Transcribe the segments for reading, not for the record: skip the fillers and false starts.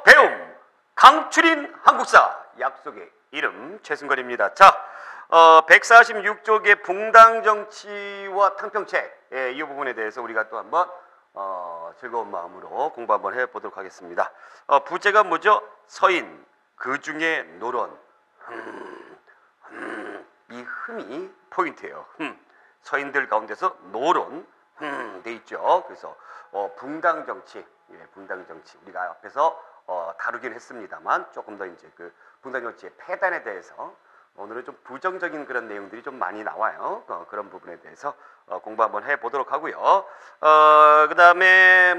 배움 강추린 한국사 약속의 이름 최승건입니다. 자, 146쪽의 붕당 정치와 탕평책 이 부분에 대해서 우리가 또 한번 즐거운 마음으로 공부 한번 해보도록 하겠습니다. 부제가 뭐죠? 서인, 그 중에 노론. 이 흠이 포인트예요. 서인들 가운데서 노론 돼 있죠. 그래서 붕당 정치, 붕당 정치 우리가 앞에서 다루긴 했습니다만 조금 더 이제 그 붕당 정치의 폐단에 대해서 오늘은 좀 부정적인 그런 내용들이 좀 많이 나와요. 그런 부분에 대해서 공부 한번 해보도록 하고요. 그 다음에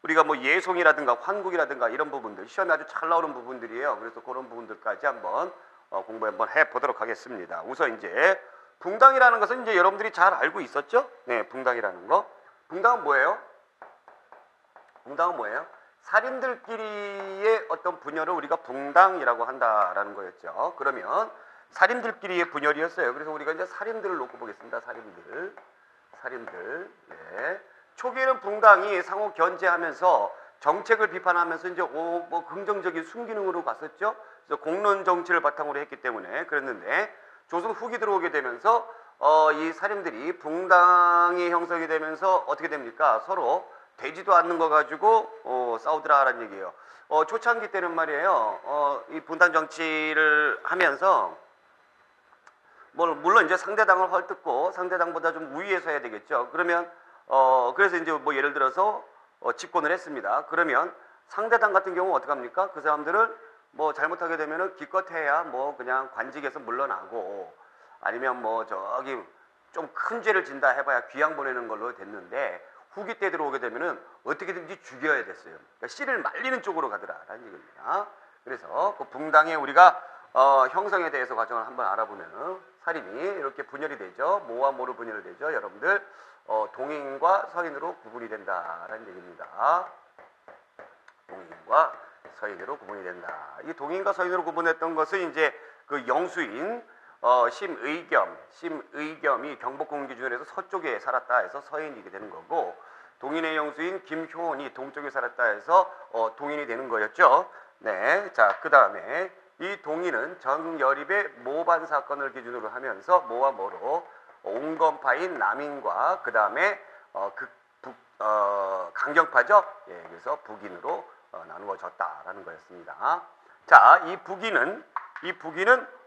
우리가 예송이라든가 환국이라든가 이런 부분들 시험에 아주 잘 나오는 부분들이에요. 그래서 그런 부분들까지 한번 공부 한번 해보도록 하겠습니다. 우선 이제 붕당이라는 것은 이제 여러분들이 잘 알고 있었죠? 네, 붕당이라는 거. 붕당은 뭐예요? 붕당은 뭐예요? 살인들끼리의 어떤 분열을 우리가 붕당이라고 한다라는 거였죠. 그러면 살인들끼리의 분열이었어요. 그래서 우리가 이제 살인들을 놓고 보겠습니다. 살인들. 네. 초기에는 붕당이 상호 견제하면서 정책을 비판하면서 이제 긍정적인 순기능으로 갔었죠. 그래서 공론 정치를 바탕으로 했기 때문에 그랬는데 조선 후기 들어오게 되면서 이 살인들이 붕당이 형성이 되면서 어떻게 됩니까? 서로 되지도 않는 거 가지고 싸우더라라는 얘기예요. 초창기 때는 말이에요. 이 분단 정치를 하면서 물론 이제 상대당을 헐뜯고 상대당보다 좀 우위에 서야 되겠죠. 그러면 그래서 이제 예를 들어서 집권을 했습니다. 그러면 상대당 같은 경우 어떻게 합니까? 그 사람들을 잘못하게 되면은 기껏해야 그냥 관직에서 물러나고 아니면 저기 좀 큰 죄를 진다 해봐야 귀양 보내는 걸로 됐는데 후기 때 들어오게 되면은 어떻게든지 죽여야 됐어요. 그러니까 씨를 말리는 쪽으로 가더라라는 얘기입니다. 그래서 그 붕당의 우리가 형성에 대해서 과정을 한번 알아보면 살인이 이렇게 분열이 되죠. 모와 모로 분열이 되죠. 여러분들 동인과 서인으로 구분이 된다라는 얘기입니다. 동인과 서인으로 구분이 된다. 이 동인과 서인으로 구분했던 것은 이제 그 영수인 심의겸이 경복궁 기준으로 해서 서쪽에 살았다 해서 서인이게 되는 거고, 동인의 영수인 김효원이 동쪽에 살았다 해서 동인이 되는 거였죠. 네, 자, 그 다음에 이 동인은 정여립의 모반 사건을 기준으로 하면서 모와 모로 온건파인 남인과 그 다음에 강경파죠. 예, 그래서 북인으로 나누어졌다라는 거였습니다. 자, 이 북인은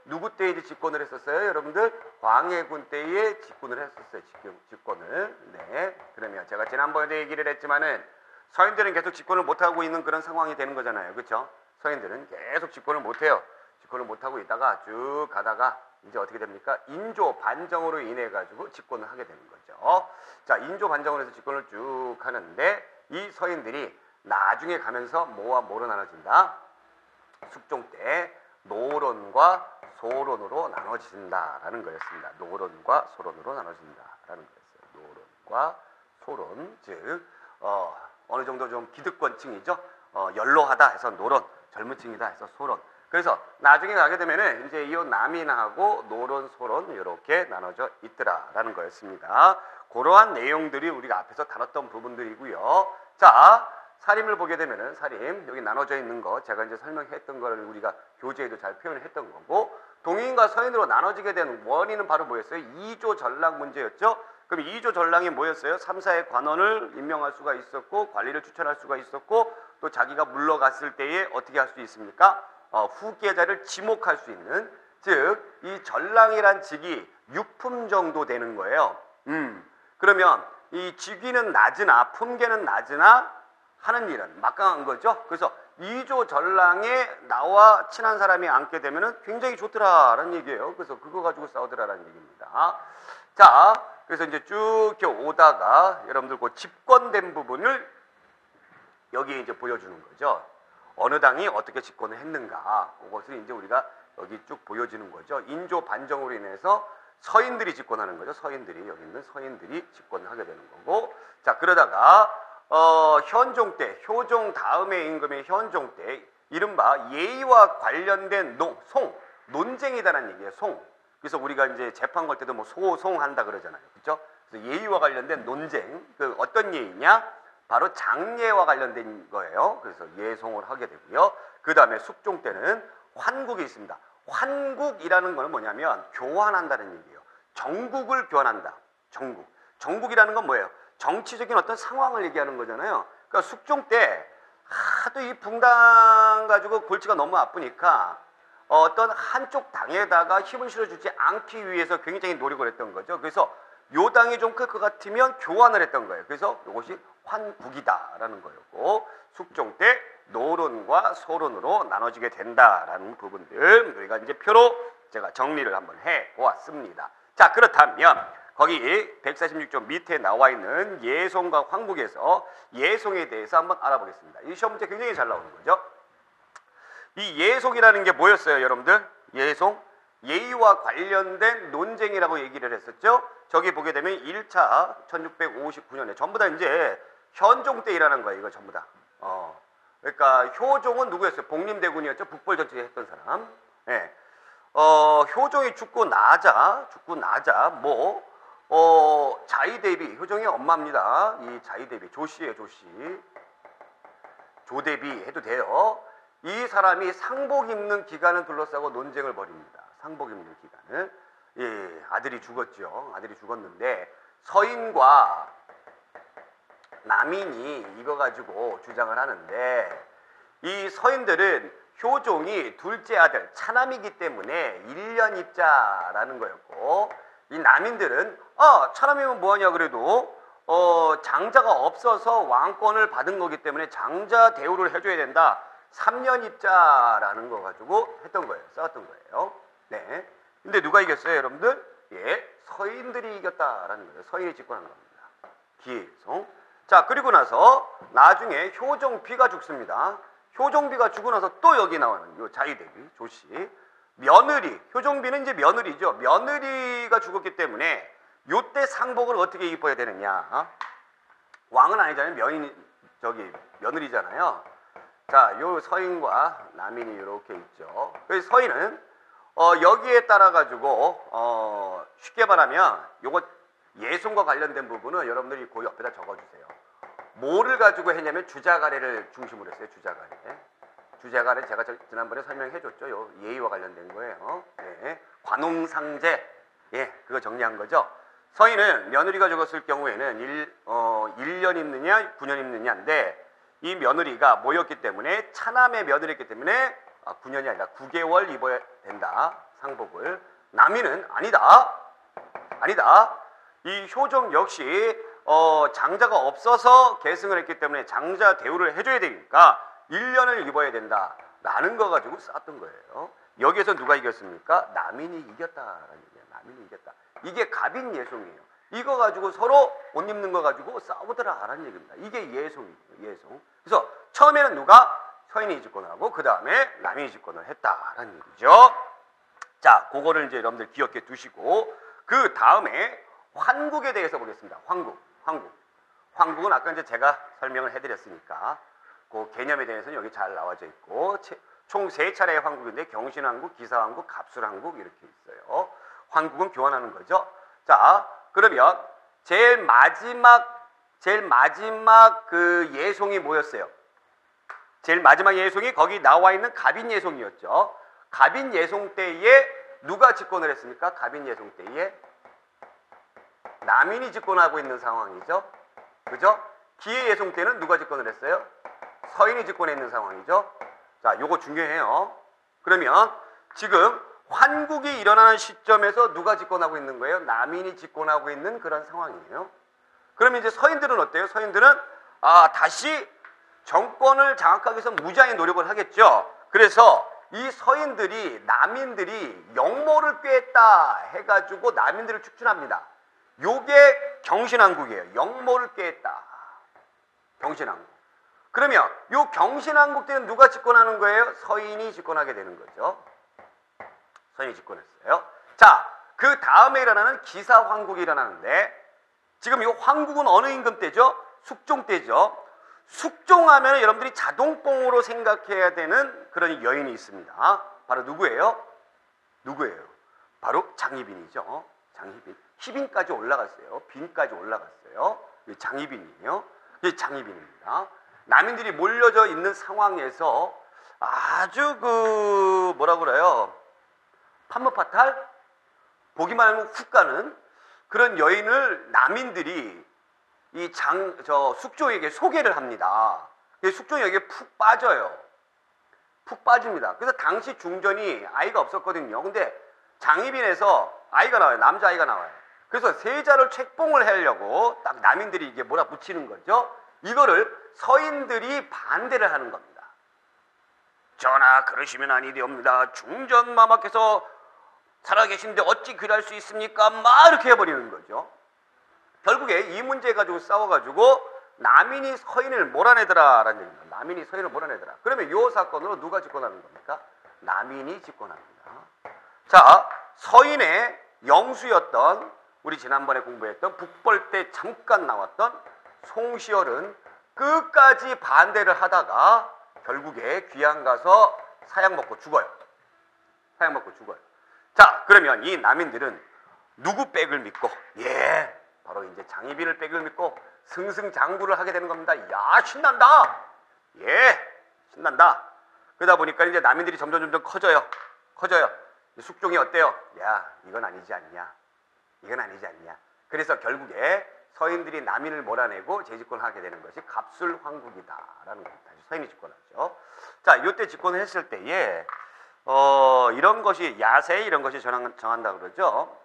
누구 때에 이제 집권을 했었어요? 여러분들 광해군 때에 집권을 했었어요. 집권을. 네. 그러면 제가 지난번에도 얘기를 했지만은 서인들은 계속 집권을 못하고 있는 그런 상황이 되는 거잖아요. 그렇죠? 서인들은 계속 집권을 못해요. 집권을 못하고 있다가 쭉 가다가 이제 어떻게 됩니까? 인조 반정으로 인해 가지고 집권을 하게 되는 거죠. 자, 인조 반정으로 해서 집권을 쭉 하는데 이 서인들이 나중에 가면서 뭐와 뭐로 나눠진다? 숙종 때 노론과 소론으로 나눠진다라는 거였습니다. 노론과 소론으로 나눠진다라는 거였어요. 노론과 소론, 즉 어느 정도 좀 기득권층이죠. 연로하다 해서 노론, 젊은 층이다 해서 소론. 그래서 나중에 가게 되면은 이제 이 남인하고 노론, 소론 이렇게 나눠져 있더라라는 거였습니다. 그러한 내용들이 우리가 앞에서 다뤘던 부분들이고요. 자, 살임을 보게 되면은 살임 여기 나눠져 있는 거 제가 이제 설명했던 거를 우리가 교재에도 잘 표현을 했던 거고, 동인과 서인으로 나눠지게 된 원인은 바로 뭐였어요? 이조 전랑 문제였죠. 그럼 이조 전랑이 뭐였어요? 3사의 관원을 임명할 수가 있었고 관리를 추천할 수가 있었고 또 자기가 물러갔을 때에 어떻게 할 수 있습니까? 후계자를 지목할 수 있는, 즉 이 전랑이란 직이 6품 정도 되는 거예요. 그러면 이 직위는 낮으나 품계는 낮으나 하는 일은 막강한 거죠. 그래서 이조 전랑에 나와 친한 사람이 앉게 되면은 굉장히 좋더라라는 얘기예요. 그래서 그거 가지고 싸우더라라는 얘기입니다. 자, 그래서 이제 쭉 이렇게 오다가 여러분들 그 집권된 부분을 여기에 이제 보여주는 거죠. 어느 당이 어떻게 집권을 했는가, 그것을 이제 우리가 여기 쭉 보여주는 거죠. 인조 반정으로 인해서 서인들이 집권하는 거죠. 서인들이, 여기 있는 서인들이 집권을 하게 되는 거고, 자, 그러다가 현종 때, 효종 다음의 임금의 현종 때 이른바 예의와 관련된 논쟁이다라는 얘기예요. 그래서 우리가 이제 재판 걸 때도 소송한다 그러잖아요. 그렇죠? 그래서 예의와 관련된 논쟁, 그 어떤 예의냐? 바로 장예와 관련된 거예요. 그래서 예송을 하게 되고요. 그 다음에 숙종 때는 환국이 있습니다. 환국이라는 거는 뭐냐면 교환한다는 얘기예요. 정국을 교환한다. 정국. 정국이라는 건 뭐예요? 정치적인 어떤 상황을 얘기하는 거잖아요. 그러니까 숙종 때 하도 이 붕당 가지고 골치가 너무 아프니까 어떤 한쪽 당에다가 힘을 실어주지 않기 위해서 굉장히 노력을 했던 거죠. 그래서 요 당이 좀 클 것 같으면 교환을 했던 거예요. 그래서 이것이 환국이다라는 거였고, 숙종 때 노론과 소론으로 나눠지게 된다라는 부분들 우리가 이제 표로 제가 정리를 한번 해 보았습니다. 자, 그렇다면 거기 146쪽 밑에 나와 있는 예송과 환국에서 예송에 대해서 한번 알아보겠습니다. 이 시험 문제 굉장히 잘 나오는 거죠. 이 예송이라는 게 뭐였어요, 여러분들? 예송? 예의와 관련된 논쟁이라고 얘기를 했었죠. 저기 보게 되면 1차 1659년에 전부 다 이제 현종 때 일어난 거예요. 이거 전부 다. 그러니까 효종은 누구였어요? 복림대군이었죠. 북벌전투에 했던 사람. 예. 효종이 죽고 나자 자의대비, 효종의 엄마입니다. 이 자의대비, 조씨예요, 조씨. 조대비 해도 돼요. 이 사람이 상복 입는 기간을 둘러싸고 논쟁을 벌입니다. 상복 입는 기간을. 예, 아들이 죽었죠. 아들이 죽었는데 서인과 남인이 이거 가지고 주장을 하는데, 이 서인들은 효종이 둘째 아들 차남이기 때문에 1년 입자라는 거였고, 이 남인들은 차남이면 뭐하냐 그래도 장자가 없어서 왕권을 받은 거기 때문에 장자 대우를 해줘야 된다. 3년 입자라는 거 가지고 했던 거예요. 싸웠던 거예요. 네. 근데 누가 이겼어요, 여러분들? 예, 서인들이 이겼다라는 거예요. 서인이 집권한 겁니다. 기예송. 자, 그리고 나서 나중에 효종비가 죽습니다. 효종비가 죽고 나서 또 여기 나오는 요 자의대비 조씨 며느리, 효종비는 이제 며느리죠. 며느리가 죽었기 때문에 요때 상복을 어떻게 입어야 되느냐? 왕은 아니잖아요. 며느리잖아요. 자, 요 서인과 남인이 이렇게 있죠. 그래서 서인은 여기에 따라 가지고 쉽게 말하면 요거 예송과 관련된 부분은 여러분들이 그 옆에다 적어주세요. 뭐를 가지고 했냐면 주자가래를 중심으로 했어요. 주자가래. 주자가래 제가 지난번에 설명해 줬죠. 요 예의와 관련된 거예요. 네. 관홍상제. 예, 그거 정리한 거죠. 서인은 며느리가 죽었을 경우에는 1년 입느냐 9년 입느냐인데, 이 며느리가 뭐였기 때문에 차남의 며느리였기 때문에 9년이 아니라 9개월 입어야 된다. 상복을. 남인은 아니다. 이 효종 역시 장자가 없어서 계승을 했기 때문에 장자 대우를 해줘야 되니까 1년을 입어야 된다라는 거 가지고 싸웠던 거예요. 여기에서 누가 이겼습니까? 남인이 이겼다라는 얘기예요. 남인이 이겼다. 이게 갑인 예송이에요. 이거 가지고 서로 옷 입는 거 가지고 싸우더라라는 얘기입니다. 이게 예송이에요. 예송. 그래서 처음에는 누가? 서인이 집권을 하고 그 다음에 남인이 집권을 했다라는 얘기죠. 자, 그거를 이제 여러분들 기억해 두시고, 그 다음에 환국에 대해서 보겠습니다. 환국은 아까 이제 제가 설명을 해드렸으니까 그 개념에 대해서는 여기 잘 나와져 있고, 총 3차례의 환국인데 경신환국, 기사환국, 갑술환국 이렇게 있어요. 환국은 교환하는 거죠. 자, 그러면 제일 마지막 그 예송이 뭐였어요? 제일 마지막 예송이 거기 나와 있는 갑인 예송이었죠. 갑인 예송 때에 누가 집권을 했습니까? 갑인 예송 때에 남인이 집권하고 있는 상황이죠. 그죠? 기의 예송 때는 누가 집권을 했어요? 서인이 집권해 있는 상황이죠. 자, 요거 중요해요. 그러면 지금 환국이 일어나는 시점에서 누가 집권하고 있는 거예요? 남인이 집권하고 있는 그런 상황이에요. 그러면 이제 서인들은 어때요? 서인들은 다시 정권을 장악하기 위해서 무지하게 노력을 하겠죠. 그래서 이 서인들이 남인들이 영모를 꾀했다 해가지고 남인들을 축출합니다. 요게 경신왕국이에요. 영모를 꾀했다. 경신왕국. 그러면 요 경신왕국 때는 누가 집권하는 거예요? 서인이 집권하게 되는 거죠. 서인이 집권했어요. 자, 그 다음에 일어나는 기사황국이 일어나는데, 지금 이 황국은 어느 임금 때죠? 숙종 때죠. 숙종하면 여러분들이 자동뽕으로 생각해야 되는 그런 여인이 있습니다. 바로 누구예요? 바로 장희빈이죠. 장희빈. 희빈까지 올라갔어요. 빈까지 올라갔어요. 장희빈이에요. 이게 장희빈입니다. 남인들이 몰려져 있는 상황에서 아주 뭐라 그래요? 판무파탈? 보기만 하면 훅 가는 그런 여인을 남인들이 숙종에게 소개를 합니다. 숙종에게 푹 빠져요. 푹 빠집니다. 그래서 당시 중전이 아이가 없었거든요. 근데 장희빈에서 아이가 나와요. 남자아이가 나와요. 그래서 세자를 책봉을 하려고 딱 남인들이 이게 몰아붙이는 거죠. 이거를 서인들이 반대를 하는 겁니다. 전하, 그러시면 아니되옵니다. 중전마마께서 살아계신데 어찌 그럴 수 있습니까? 막 이렇게 해버리는 거죠. 결국에 이 문제 가지고 싸워가지고 남인이 서인을 몰아내더라라는 얘기입니다. 남인이 서인을 몰아내더라. 그러면 이 사건으로 누가 집권하는 겁니까? 남인이 집권합니다. 자, 서인의 영수였던 우리 지난번에 공부했던 북벌 때 잠깐 나왔던 송시열은 끝까지 반대를 하다가 결국에 귀양 가서 사약 먹고 죽어요. 사약 먹고 죽어요. 자, 그러면 이 남인들은 누구 백을 믿고? 바로 이제 장희빈을 백을 믿고 승승장구를 하게 되는 겁니다. 야, 신난다. 신난다. 그러다 보니까 이제 남인들이 점점 커져요. 숙종이 어때요? 야, 이건 아니지 않냐? 이건 아니지 않냐? 그래서 결국에 서인들이 남인을 몰아내고 재집권을 하게 되는 것이 갑술황국이다라는 겁니다. 서인이 집권하죠. 자, 이때 집권을 했을 때에 이런 것이 야세 이런 것이 정한다 그러죠.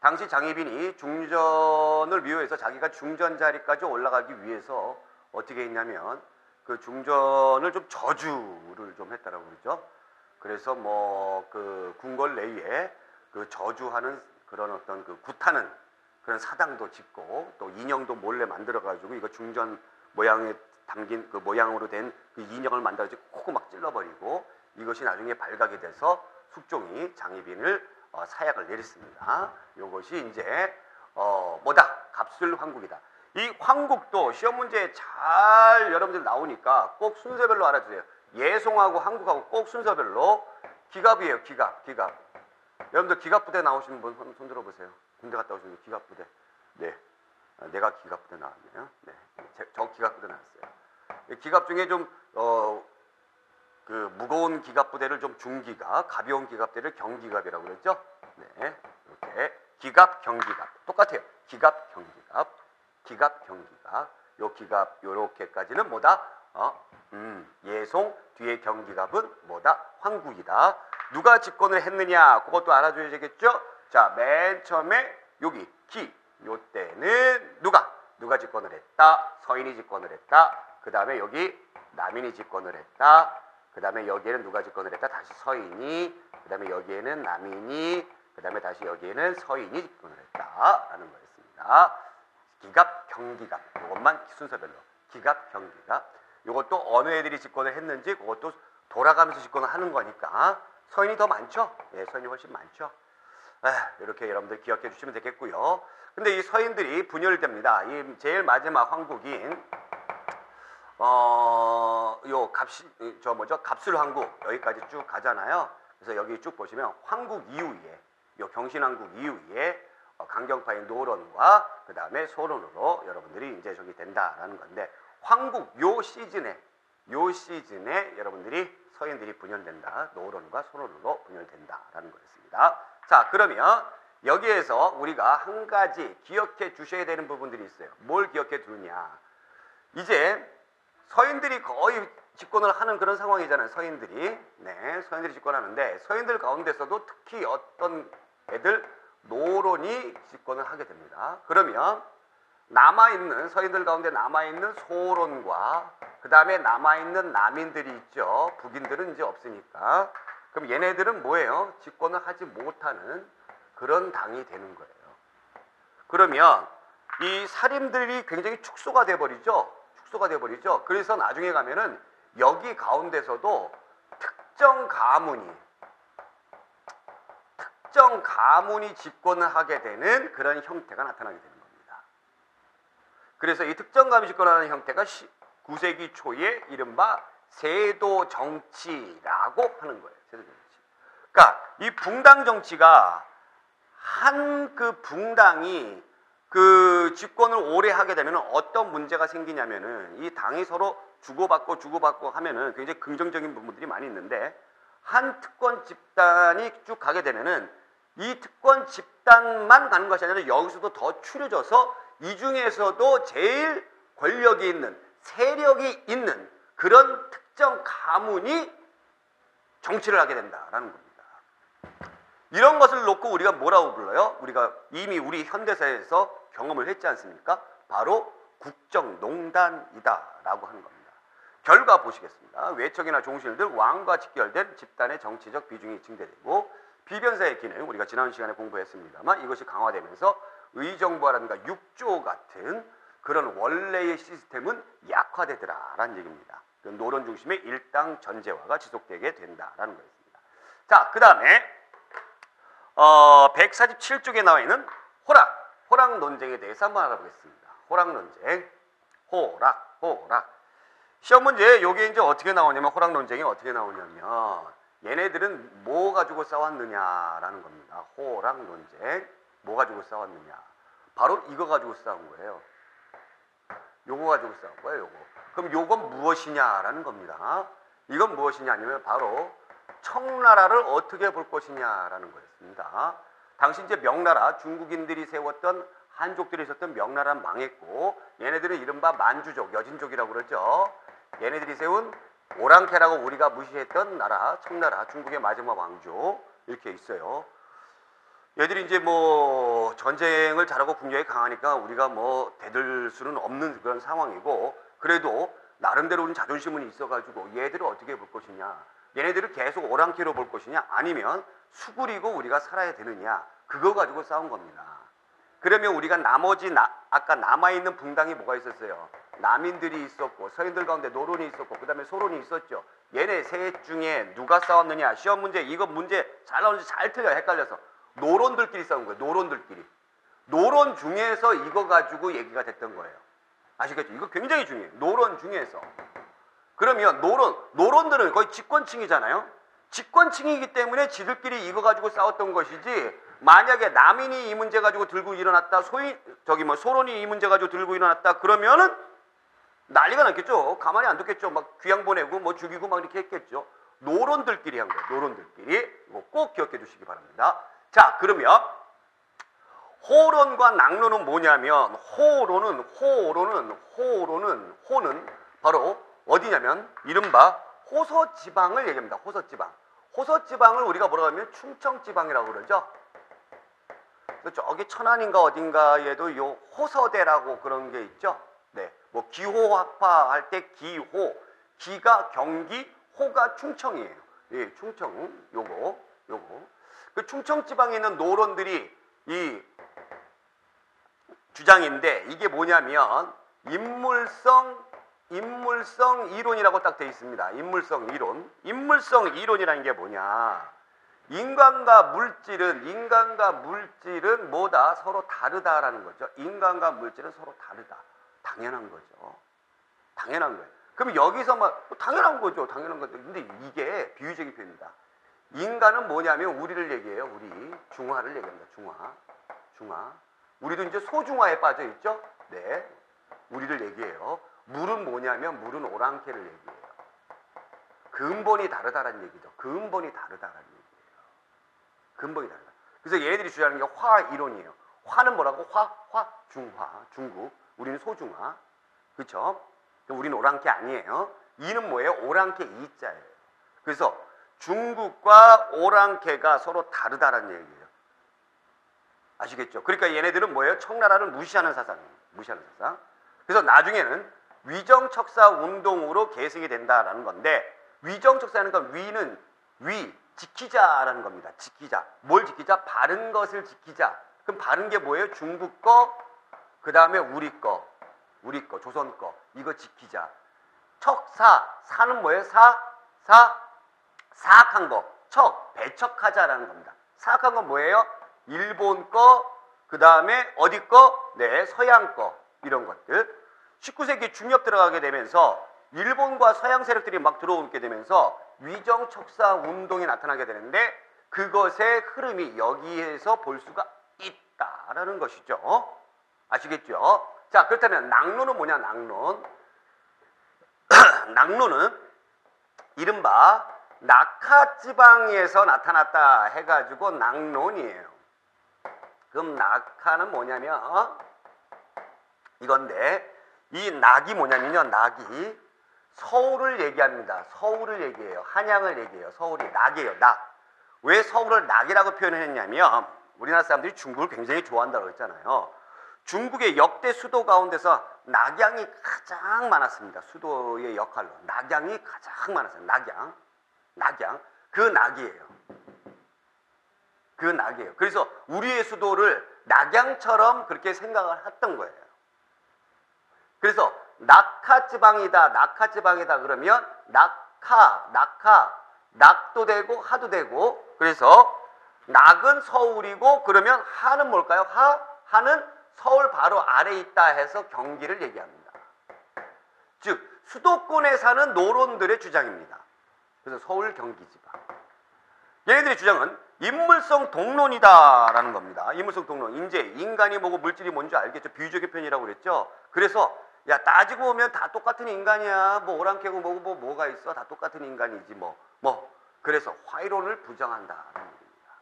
당시 장희빈이 중전을 미워해서 자기가 중전 자리까지 올라가기 위해서 어떻게 했냐면 그 중전을 좀 저주를 좀 했다라고 그러죠. 그래서 그 궁궐 내에 그 저주하는 그런 어떤 그 굿하는 그런 사당도 짓고 또 인형도 몰래 만들어 가지고 이거 중전 모양에 담긴 그 모양으로 된 그 인형을 만들어서 코고 막 찔러버리고 이것이 나중에 발각이 돼서 숙종이 장희빈을 사약을 내렸습니다. 이것이 이제 갑술황국이다. 이 황국도 시험 문제에 잘 여러분들 나오니까 꼭 순서별로 알아주세요. 예송하고 황국하고 꼭 순서별로 기갑이에요. 기갑. 여러분들 기갑부대 나오신 분 손 들어보세요. 군대 갔다 오신 분 기갑부대. 네, 내가 기갑부대 나왔네요. 네, 저 기갑부대 나왔어요. 기갑 중에 좀 그 무거운 기갑부대를 좀 중기갑, 가벼운 기갑대를 경기갑이라고 그랬죠. 네, 이렇게 기갑, 경기갑 똑같아요. 기갑, 경기갑, 기갑, 경기갑. 요 기갑 요렇게까지는 뭐다? 예송 뒤에 경기갑은 뭐다? 황국이다. 누가 집권을 했느냐? 그것도 알아줘야 되겠죠. 자, 맨 처음에 여기 요때는 누가 집권을 했다? 서인이 집권을 했다. 그 다음에 여기 남인이 집권을 했다. 그 다음에 여기에는 누가 집권을 했다? 다시 서인이. 그 다음에 여기에는 남인이. 그 다음에 다시 여기에는 서인이 집권을 했다 라는 거였습니다. 기갑, 경기갑 이것만 순서별로 기갑, 경기갑. 이것도 어느 애들이 집권을 했는지 그것도 돌아가면서 집권을 하는 거니까 서인이 더 많죠. 서인이 훨씬 많죠. 이렇게 여러분들 기억해 주시면 되겠고요. 근데 이 서인들이 분열됩니다. 이 제일 마지막 황국인 갑술황국 여기까지 쭉 가잖아요. 그래서 여기 쭉 보시면 황국 이후에 경신왕국 이후에 강경파의 노론과 그 다음에 소론으로 여러분들이 이제 저기 된다라는 건데 황국 요 시즌에 여러분들이 서인들이 분열된다. 노론과 소론으로 분열된다라는 거였습니다. 자, 그러면 여기에서 우리가 한 가지 기억해 주셔야 되는 부분들이 있어요. 뭘 기억해 두느냐? 이제 서인들이 거의 집권을 하는 그런 상황이잖아요. 서인들이 집권하는데 서인들 가운데서도 특히 어떤 애들 노론이 집권을 하게 됩니다. 그러면 남아있는 서인들 가운데 남아있는 소론과 그 다음에 남아있는 남인들이 있죠. 북인들은 이제 없으니까. 그럼 얘네들은 뭐예요? 집권을 하지 못하는 그런 당이 되는 거예요. 그러면 이 살인들이 굉장히 축소가 돼버리죠. 그래서 나중에 가면은 여기 가운데서도 특정 가문이 집권을 하게 되는 그런 형태가 나타나게 되는 겁니다. 그래서 이 특정 가문이 집권하는 형태가 9세기 초에 이른바 세도 정치라고 하는 거예요. 세도 정치. 그러니까 이 붕당 정치가 한 그 붕당이 그 집권을 오래 하게 되면 어떤 문제가 생기냐면은 이 당이 서로 주고받고 하면은 굉장히 긍정적인 부분들이 많이 있는데 한 특권 집단이 쭉 가게 되면은 이 특권 집단만 가는 것이 아니라 여기서도 더 추려져서 이 중에서도 제일 권력이 있는 세력이 있는 그런 특정 가문이 정치를 하게 된다라는 겁니다. 이런 것을 놓고 우리가 뭐라고 불러요? 우리가 이미 우리 현대사에서 경험을 했지 않습니까? 바로 국정농단이다라고 하는 겁니다. 결과 보시겠습니다. 외척이나 종실들 왕과 직결된 집단의 정치적 비중이 증대되고 비변사의 기능 우리가 지난 시간에 공부했습니다만 이것이 강화되면서 의정부라든가 육조 같은 그런 원래의 시스템은 약화되더라라는 얘기입니다. 노론 중심의 일당 전제화가 지속되게 된다라는 것입니다. 자, 그 다음에 147쪽에 나와 있는 호락 논쟁에 대해서 한번 알아보겠습니다. 호락 논쟁, 호락. 시험 문제 요게 이제 어떻게 나오냐면 호락 논쟁이 어떻게 나오냐면 얘네들은 뭐 가지고 싸웠느냐라는 겁니다. 호락 논쟁, 뭐 가지고 싸웠느냐? 바로 이거 가지고 싸운 거예요. 요거 가지고 싸운 거예요. 요거. 그럼 요건 무엇이냐라는 겁니다. 이건 무엇이냐 아니면 바로 청나라를 어떻게 볼 것이냐라는 거였습니다. 당시 이제 명나라 중국인들이 세웠던 한족들이 있었던 명나라는 망했고 얘네들은 이른바 만주족, 여진족이라고 그러죠. 얘네들이 세운 오랑캐라고 우리가 무시했던 나라, 청나라, 중국의 마지막 왕조 이렇게 있어요. 얘들이 이제 뭐 전쟁을 잘하고 국력이 강하니까 우리가 뭐 대들 수는 없는 그런 상황이고 그래도 나름대로 우리는 자존심은 있어가지고 얘들을 어떻게 볼 것이냐, 얘네들을 계속 오랑캐로 볼 것이냐 아니면 수구리고 우리가 살아야 되느냐 그거 가지고 싸운 겁니다. 그러면 우리가 나머지 아까 남아있는 분당이 뭐가 있었어요? 남인들이 있었고 서인들 가운데 노론이 있었고 그 다음에 소론이 있었죠. 얘네 셋 중에 누가 싸웠느냐? 시험 문제 이거 문제 잘 나오는지 잘 틀려요. 헷갈려서. 노론들끼리 싸운 거예요. 노론들끼리. 노론 중에서 이거 가지고 얘기가 됐던 거예요. 아시겠죠? 이거 굉장히 중요해요. 노론 중에서. 그러면 노론들은 거의 집권층이잖아요. 집권층이기 때문에 지들끼리 이거 가지고 싸웠던 것이지 만약에 남인이 이 문제 가지고 들고 일어났다 소론이 이 문제 가지고 들고 일어났다 그러면은 난리가 났겠죠. 가만히 안 뒀겠죠. 막 귀양 보내고 뭐 죽이고 막 이렇게 했겠죠. 노론들끼리 한 거예요. 노론들끼리. 이거 꼭 기억해 주시기 바랍니다. 자, 그러면 호론과 낙론은 뭐냐면 호는 바로 어디냐면 이른바 호서지방을 얘기합니다. 호서지방을 우리가 뭐라고 하면 충청지방이라고 그러죠. 저기 천안인가 어딘가에도 요 호서대라고 그런 게 있죠. 네, 뭐 기호학파 할 때 기가 경기, 호가 충청이에요. 예, 충청 요거. 그 충청 지방에 있는 노론들이 이 주장인데 이게 뭐냐면 인물성 이론이라고 딱 돼 있습니다. 인물성 이론이라는 게 뭐냐? 인간과 물질은 뭐다? 서로 다르다라는 거죠. 인간과 물질은 서로 다르다. 당연한 거죠. 당연한 거예요. 그럼 여기서 당연한 거죠. 근데 이게 비유적인 표현입니다. 인간은 뭐냐면 우리를 얘기해요. 우리 중화를 얘기합니다. 중화. 우리도 이제 소중화에 빠져 있죠. 네, 우리를 얘기해요. 물은 뭐냐면 물은 오랑캐를 얘기해요. 근본이 다르다라는 얘기죠. 근본이 다르다. 그래서 얘네들이 주장하는 게 화 이론이에요. 화는 뭐라고? 중화, 중국. 우리는 소중화. 그렇죠? 우리는 오랑캐 아니에요. 이는 뭐예요? 오랑캐 이자예요. 그래서 중국과 오랑캐가 서로 다르다라는 얘기예요. 아시겠죠? 그러니까 얘네들은 뭐예요? 청나라를 무시하는 사상이에요. 그래서 나중에는 위정척사 운동으로 계승이 된다라는 건데 위정척사하는 건 위는 지키자라는 겁니다. 지키자. 뭘 지키자? 바른 것을 지키자. 그럼 바른 게 뭐예요? 중국 거, 그 다음에 우리 거, 조선 거. 이거 지키자. 사는 뭐예요? 사악한 거. 배척하자라는 겁니다. 사악한 건 뭐예요? 일본 거, 그 다음에 어디 거? 네, 서양 거. 이런 것들. 19세기 중엽 들어가게 되면서 일본과 서양 세력들이 막 들어오게 되면서 위정척사 운동이 나타나게 되는데 그것의 흐름이 여기에서 볼 수가 있다라는 것이죠. 아시겠죠? 자, 그렇다면 낙론은 뭐냐? 낙론. 낙론은 이른바 낙하지방에서 나타났다 해가지고 낙론이에요. 그럼 낙하는 뭐냐면 이건데, 이 낙이 뭐냐면요, 낙이 서울을 얘기합니다. 서울을 얘기해요. 한양을 얘기해요. 서울이 낙이에요. 낙. 왜 서울을 낙이라고 표현했냐면 우리나라 사람들이 중국을 굉장히 좋아한다고 했잖아요. 중국의 역대 수도 가운데서 낙양이 가장 많았습니다. 수도의 역할로 낙양이 가장 많았어요. 낙양. 그 낙이에요. 그 낙이에요. 그래서 우리의 수도를 낙양처럼 그렇게 생각을 했던 거예요. 그래서 낙하지방이다 그러면 낙도 되고 하도 되고, 그래서 낙은 서울이고, 그러면 하는 뭘까요? 하는 서울 바로 아래에 있다 해서 경기를 얘기합니다. 즉 수도권에 사는 노론들의 주장입니다. 그래서 서울 경기지방. 얘네들의 주장은 인물성 동론이다라는 겁니다. 인물성 동론. 이제 인간이 뭐고 물질이 뭔지 알겠죠? 비유적인 표현이라고 그랬죠? 그래서 야, 따지고 보면 다 똑같은 인간이야. 뭐 오랑캐고 뭐고 뭐가 있어? 다 똑같은 인간이지 뭐. 그래서 화이론을 부정한다라는 얘기입니다.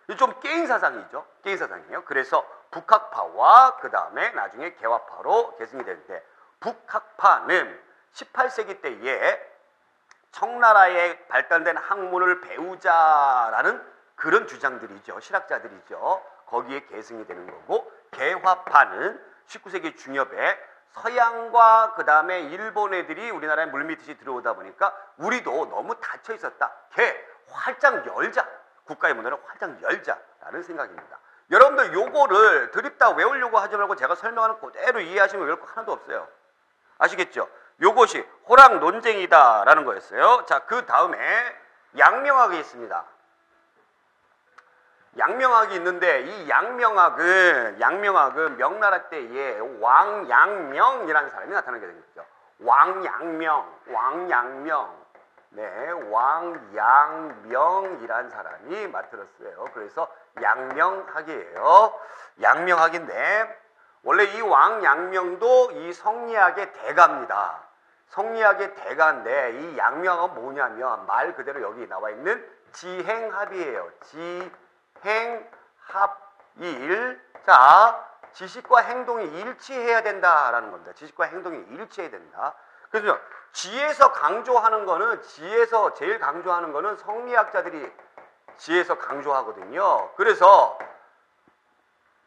이 좀 게임 사상이죠. 게임 사상이에요. 그래서 북학파와 그 다음에 나중에 개화파로 계승이 되는데, 북학파는 18세기 때에 청나라에 발달된 학문을 배우자라는 그런 주장들이죠. 실학자들이죠. 거기에 계승이 되는 거고, 개화파는 19세기 중엽에 서양과 그 다음에 일본 애들이 우리나라에 물밀듯이 들어오다 보니까 우리도 너무 닫혀 있었다. 활짝 열자. 국가의 문화를 활짝 열자라는 생각입니다. 여러분들 요거를 드립다 외우려고 하지 말고 제가 설명하는 그대로 이해하시면 외울 거 하나도 없어요. 아시겠죠? 요것이 호랑 논쟁이다라는 거였어요. 자, 그 다음에 양명학이 있습니다. 양명학이 있는데, 이 양명학은 명나라 때에 왕양명이라는 사람이 나타나게 되겠죠. 왕양명. 네, 왕양명이라는 사람이 맡들었어요. 그래서 양명학이에요. 양명학인데, 원래 이 왕양명도 이 성리학의 대가입니다. 성리학의 대가인데, 이 양명학은 뭐냐면 말 그대로 여기 나와 있는 지행합이에요. 지행합일. 자, 지식과 행동이 일치해야 된다라는 겁니다. 지식과 행동이 일치해야 된다. 그래서 지에서 강조하는 거는, 지에서 제일 강조하는 거는 성리학자들이 지에서 강조하거든요. 그래서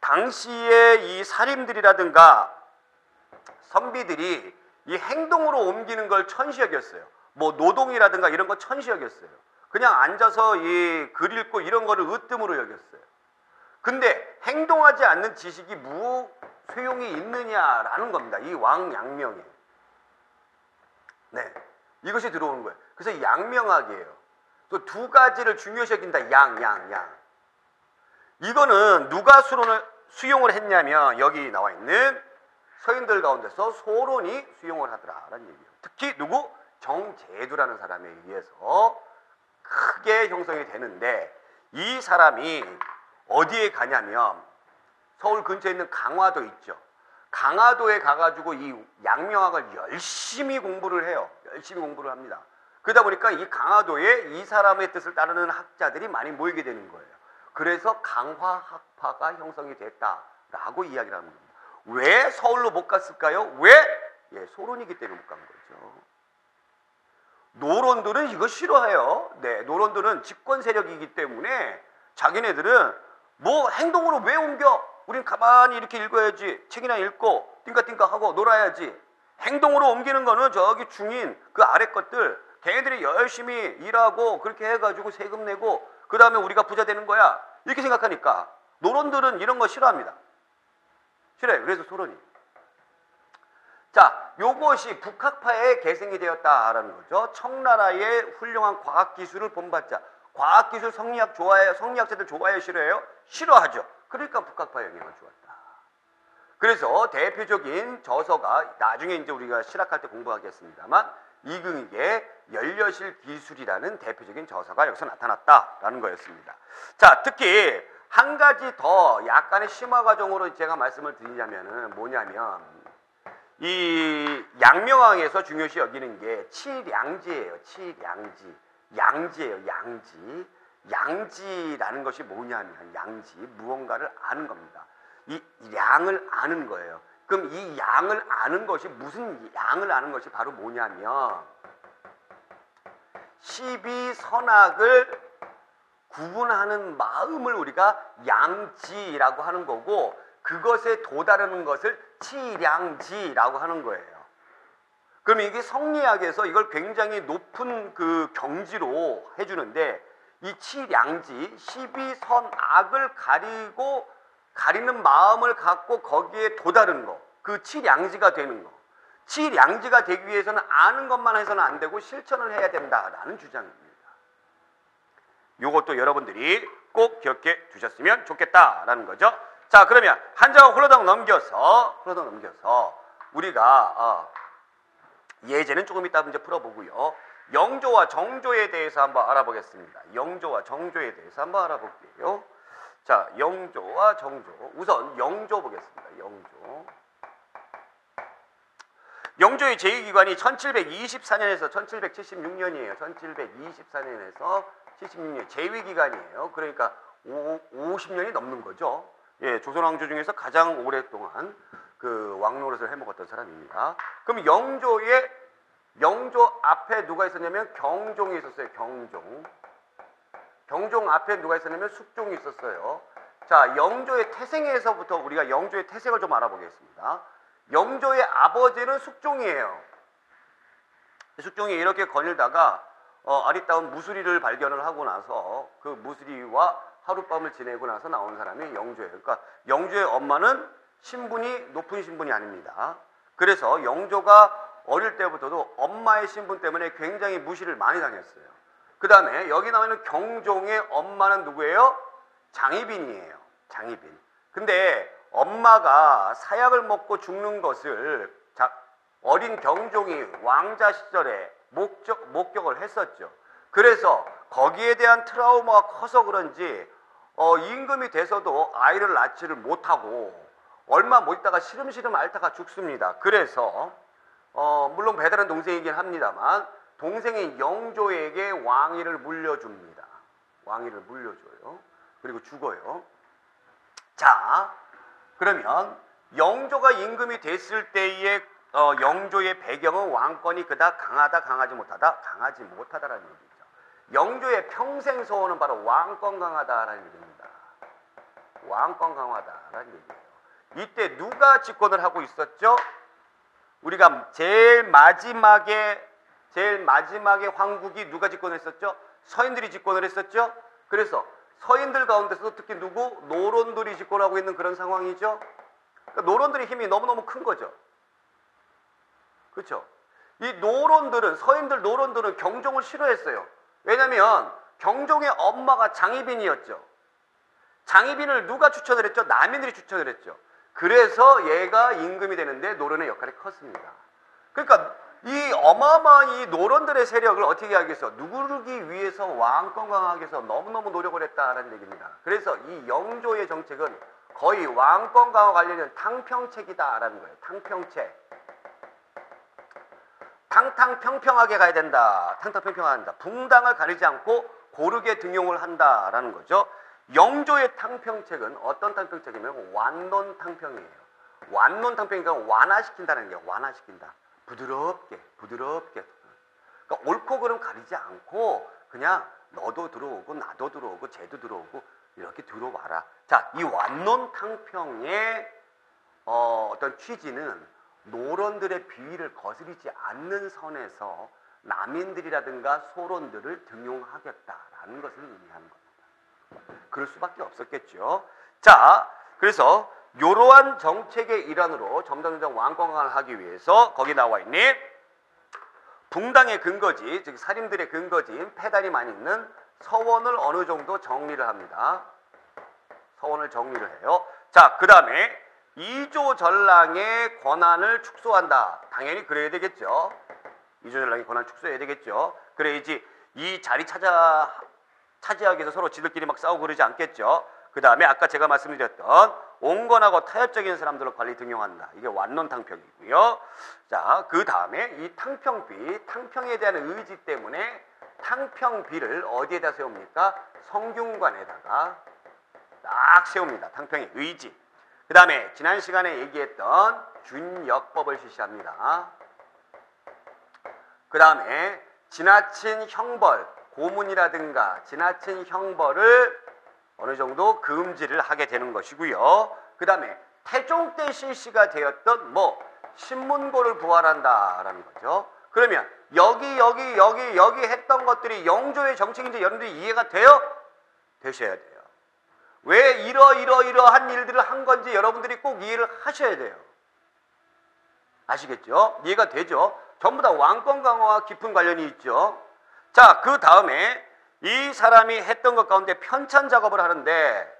당시에 이 사림들이라든가 선비들이 이 행동으로 옮기는 걸 천시여겼어요. 뭐 노동이라든가 이런 거 천시여겼어요. 그냥 앉아서 이 글 읽고 이런 거를 으뜸으로 여겼어요. 근데 행동하지 않는 지식이 소용이 있느냐라는 겁니다. 이 왕양명에. 네, 이것이 들어오는 거예요. 그래서 양명학이에요. 또 두 가지를 중요시 여긴다. 양. 이거는 누가 수용을 했냐면 여기 나와 있는 서인들 가운데서 소론이 수용을 하더라라는 얘기예요. 특히 누구? 정제두라는 사람에 의해서 크게 형성이 되는데, 이 사람이 어디에 가냐면 서울 근처에 있는 강화도 있죠. 강화도에 가가지고 이 양명학을 열심히 공부를 해요. 열심히 공부를 합니다. 그러다 보니까 이 강화도에 이 사람의 뜻을 따르는 학자들이 많이 모이게 되는 거예요. 그래서 강화학파가 형성이 됐다라고 이야기를 하는 겁니다. 왜 서울로 못 갔을까요? 왜? 소론이기 때문에 못 간 거죠. 노론들은 이거 싫어해요. 네, 노론들은 집권 세력이기 때문에 자기네들은 뭐 행동으로 왜 옮겨? 우린 가만히 이렇게 읽어야지. 책이나 읽고 띵까띵까 하고 놀아야지. 행동으로 옮기는 거는 저기 중인 그 아래 것들, 걔네들이 열심히 일하고 그렇게 해가지고 세금 내고 그 다음에 우리가 부자 되는 거야. 이렇게 생각하니까 노론들은 이런 거 싫어합니다. 싫어요. 그래서 소론이. 자, 요것이 북학파의 계승이 되었다라는 거죠. 청나라의 훌륭한 과학기술을 본받자. 과학기술 성리학 좋아해요? 성리학자들 좋아해요? 싫어해요? 싫어하죠. 그러니까 북학파 영향을 주었다. 그래서 대표적인 저서가 나중에 이제 우리가 실학할 때 공부하겠습니다만, 이긍익의 연려실 기술이라는 대표적인 저서가 여기서 나타났다라는 거였습니다. 자, 특히 한 가지 더 약간의 심화 과정으로 제가 말씀을 드리자면은 뭐냐면 이 양명왕에서 중요시 여기는 게 칠양지예요. 칠양지. 양지예요. 양지. 양지라는 것이 뭐냐면 양지 무언가를 아는 겁니다. 이 양을 아는 거예요. 그럼 이 양을 아는 것이 무슨 양을 아는 것이 바로 뭐냐면 12선악을 구분하는 마음을 우리가 양지라고 하는 거고 그것에 도달하는 것을 칠양지라고 하는 거예요. 그럼 이게 성리학에서 이걸 굉장히 높은 그 경지로 해주는데 이 칠양지 12선악을 가리는 마음을 갖고 거기에 도다른 거, 그 칠양지가 되는 거. 칠양지가 되기 위해서는 아는 것만 해서는 안 되고 실천을 해야 된다라는 주장입니다. 이것도 여러분들이 꼭 기억해 두셨으면 좋겠다라는 거죠. 자, 그러면 한 장 홀로당 넘겨서 우리가 예제는 조금 이따 문제 풀어보고요. 영조와 정조에 대해서 한번 알아보겠습니다. 영조와 정조에 대해서 한번 알아볼게요. 자, 영조와 정조. 우선 영조 보겠습니다. 영조의 제2기관이 1724년에서 1776년이에요. 1724년에서 76년 제2기관이에요. 그러니까 50년이 넘는 거죠. 예, 조선 왕조 중에서 가장 오랫동안 그 왕노릇을 해먹었던 사람입니다. 그럼 영조 앞에 누가 있었냐면 경종이 있었어요. 경종 앞에 누가 있었냐면 숙종이 있었어요. 자, 영조의 태생에서부터 우리가 영조의 태생을 좀 알아보겠습니다. 영조의 아버지는 숙종이에요. 숙종이 이렇게 거닐다가 아리따운 무수리를 발견을 하고 나서 그 무수리와 하룻밤을 지내고 나서 나온 사람이 영조예요. 그러니까 영조의 엄마는 높은 신분이 아닙니다. 그래서 영조가 어릴 때부터도 엄마의 신분 때문에 굉장히 무시를 많이 당했어요. 그 다음에 여기 나오는 경종의 엄마는 누구예요? 장희빈이에요. 장희빈. 근데 엄마가 사약을 먹고 죽는 것을 어린 경종이 왕자 시절에 목격을 했었죠. 그래서 거기에 대한 트라우마가 커서 그런지 임금이 돼서도 아이를 낳지를 못하고 얼마 못 있다가 시름시름 앓다가 죽습니다. 그래서 물론 배달한 동생이긴 합니다만 동생인 영조에게 왕위를 물려줍니다. 왕위를 물려줘요. 그리고 죽어요. 자, 그러면 영조가 임금이 됐을 때의 영조의 배경은 왕권이 그닥 강하다, 강하지 못하다라는 얘기죠. 영조의 평생 소원은 바로 왕권 강하다라는 얘기입니다. 왕권 강화다라는 얘기예요. 이때 누가 집권을 하고 있었죠? 우리가 제일 마지막에 황국이 누가 집권을 했었죠? 서인들이 집권을 했었죠? 그래서 서인들 가운데서도 특히 노론들이 집권하고 있는 그런 상황이죠? 그러니까 노론들의 힘이 너무너무 큰 거죠. 그렇죠? 이 서인들 노론들은 경종을 싫어했어요. 왜냐하면 경종의 엄마가 장희빈이었죠. 장희빈을 누가 추천을 했죠? 남인들이 추천을 했죠. 그래서 얘가 임금이 되는데 노론의 역할이 컸습니다. 그러니까 이 어마어마한 이 노론들의 세력을 어떻게 하겠어? 누구르기 위해서 왕권 강화하기 위해서 너무너무 노력을 했다라는 얘기입니다. 그래서 이 영조의 정책은 거의 왕권 강화 관련된 탕평책이다라는 거예요. 탕평책. 탕탕평평하게 가야 된다. 탕탕평평하게 한다. 붕당을 가리지 않고 고르게 등용을 한다라는 거죠. 영조의 탕평책은 어떤 탕평책이냐면 완론탕평이에요. 완론탕평이니까 완화시킨다는 게 완화시킨다. 부드럽게. 그러니까 옳고 그름 가리지 않고 그냥 너도 들어오고 나도 들어오고 쟤도 들어오고 이렇게 들어와라. 자, 이 완론탕평의 어떤 취지는 노론들의 비위를 거스르지 않는 선에서 남인들이라든가 소론들을 등용하겠다라는 것을 의미하는 겁니다. 그럴 수밖에 없었겠죠. 자, 그래서 이러한 정책의 일환으로 점점 왕권강화를 하기 위해서 거기 나와 있는 붕당의 근거지, 즉 살인들의 근거지인 폐단이 많이 있는 서원을 어느 정도 정리를 합니다. 서원을 정리를 해요. 자, 그 다음에 이조전랑의 권한을 축소한다. 당연히 그래야 되겠죠. 이조전랑의 권한을 축소해야 되겠죠. 그래야지 이 자리 차지하기 위해서 서로 지들끼리 막 싸우고 그러지 않겠죠. 그 다음에 아까 제가 말씀드렸던 온건하고 타협적인 사람들을 관리 등용한다. 이게 완론탕평이고요. 자, 그 다음에 이 탕평비, 탕평에 대한 의지 때문에 탕평비를 어디에다 세웁니까? 성균관에다가 딱 세웁니다. 탕평의 의지. 그 다음에 지난 시간에 얘기했던 준역법을 실시합니다. 그 다음에 지나친 형벌, 고문이라든가 지나친 형벌을 어느 정도 금지를 하게 되는 것이고요. 그 다음에 태종 때 실시가 되었던 신문고를 부활한다라는 거죠. 그러면 여기 했던 것들이 영조의 정책인지 여러분들이 이해가 돼요? 되셔야 돼요. 왜 이러한 일들을 한 건지 여러분들이 꼭 이해를 하셔야 돼요. 아시겠죠? 이해가 되죠? 전부 다 왕권 강화와 깊은 관련이 있죠. 자, 그 다음에 이 사람이 했던 것 가운데 편찬 작업을 하는데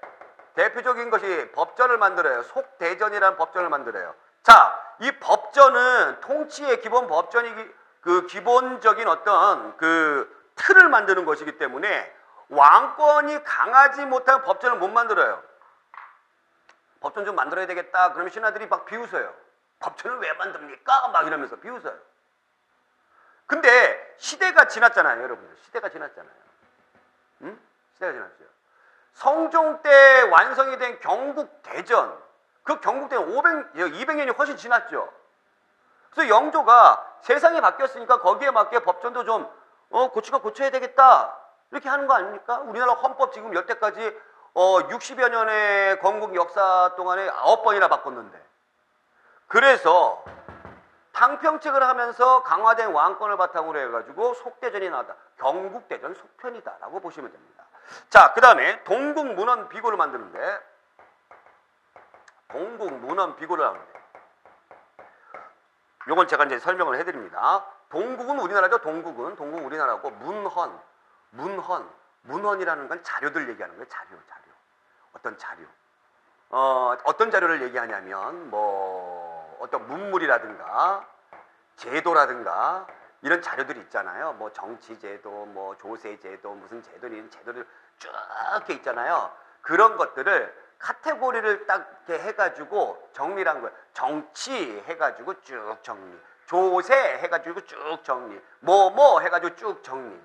대표적인 것이 법전을 만들어요. 속대전이라는 법전을 만들어요. 자, 이 법전은 통치의 기본 법전이 그 기본적인 어떤 그 틀을 만드는 것이기 때문에 왕권이 강하지 못한 법전을 못 만들어요. 법전 좀 만들어야 되겠다. 그러면 신하들이 막 비웃어요. 법전을 왜 만듭니까? 막 이러면서 비웃어요. 근데 시대가 지났잖아요, 여러분들. 시대가 지났잖아요. 응? 시대가 지났죠. 성종 때 완성이 된 경국대전, 그 경국대전 200년이 훨씬 지났죠. 그래서 영조가 세상이 바뀌었으니까 거기에 맞게 법전도 좀 고쳐야 되겠다. 이렇게 하는 거 아닙니까? 우리나라 헌법 지금 여태까지 60여 년의 건국 역사 동안에 9번이나 바꿨는데. 그래서 탕평책을 하면서 강화된 왕권을 바탕으로 해가지고 속대전이 나왔다. 경국대전 속편이다라고 보시면 됩니다. 자, 그 다음에 동국문헌비고를 만드는데 동국문헌비고를 하는데 요건 제가 이제 설명을 해드립니다. 동국은 우리나라죠. 동국은 우리나라고 문헌이라는 건 자료들 얘기하는 거예요. 자료. 어떤 자료. 어떤 자료를 얘기하냐면 어떤 문물이라든가 제도라든가 이런 자료들이 있잖아요. 정치제도, 조세제도, 무슨 제도, 이런 제도를 쭉 이렇게 있잖아요. 그런 것들을 카테고리를 딱 이렇게 해가지고 정리를 한 거예요. 정치 해가지고 쭉 정리, 조세 해가지고 쭉 정리, 해가지고 쭉 정리.